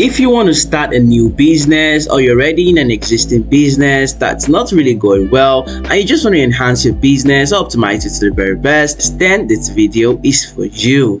If you want to start a new business or you're already in an existing business that's not really going well and you just want to enhance your business or optimize it to the very best, then this video is for you.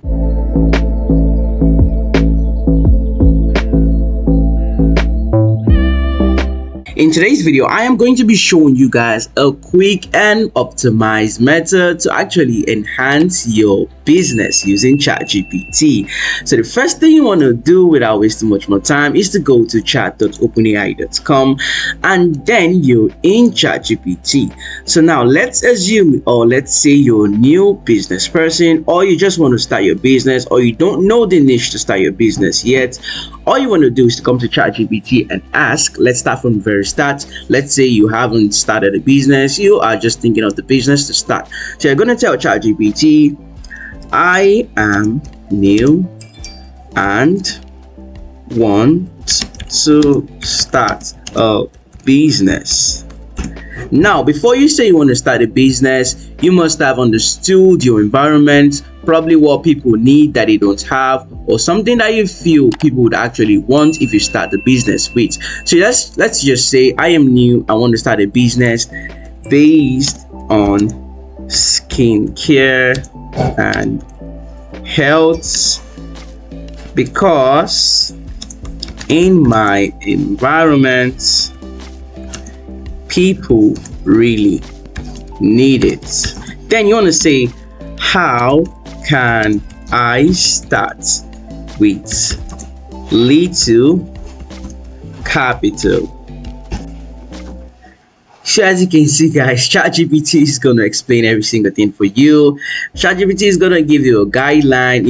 In today's video, I am going to be showing you guys a quick and optimized method to actually enhance your business using ChatGPT. So the first thing you want to do without wasting much more time is to go to chat.openai.com and then you're in ChatGPT. So now let's assume, or let's say you're a new business person, or you just want to start your business, or you don't know the niche to start your business yet. All you want to do is to come to ChatGPT and ask. Let's start from the very start. Let's say you haven't started a business, you are just thinking of the business to start. So you're going to tell ChatGPT, I am new and want to start a business. Now, before you say you want to start a business, you must have understood your environment, probably what people need that they don't have, or something that you feel people would actually want if you start the business with. So let's just say I am new, I want to start a business based on skincare and health, because in my environment people really need it. Then you want to say, how can I start with little capital? So as you can see, guys, ChatGPT is going to explain every single thing for you. ChatGPT is going to give you a guideline,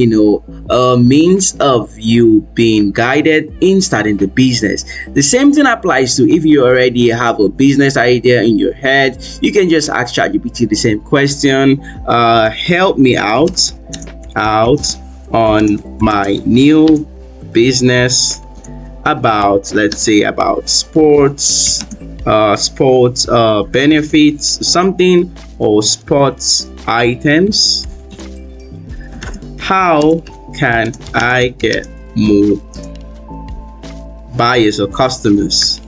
a means of you being guided in starting the business. The same thing applies to if you already have a business idea in your head. You can just ask ChatGPT the same question. Help me out on my new business about, let's say, about sports benefits, something, or sports items. How can I get more buyers or customers?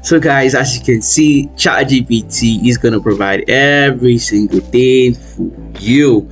So guys, as you can see, ChatGPT is going to provide every single thing for you,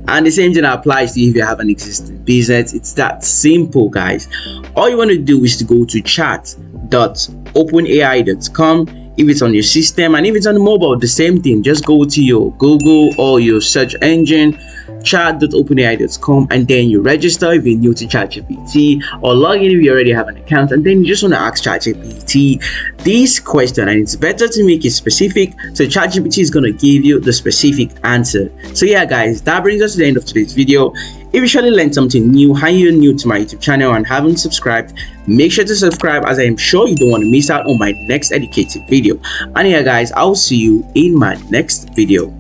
and the same thing applies to if you have an existing business. It's that simple, guys. All you want to do is to go to chat.openai.com if it's on your system, and if it's on the mobile, the same thing. Just go to your Google or your search engine, chat.openai.com, and then you register if you're new to ChatGPT, or log in if you already have an account, and then you just want to ask ChatGPT this question, and it's better to make it specific, so ChatGPT is going to give you the specific answer. So yeah, guys, that brings us to the end of today's video. If you surely learned something new and you're new to my YouTube channel and haven't subscribed, make sure to subscribe, as I am sure you don't want to miss out on my next educative video. And yeah, guys, I'll see you in my next video.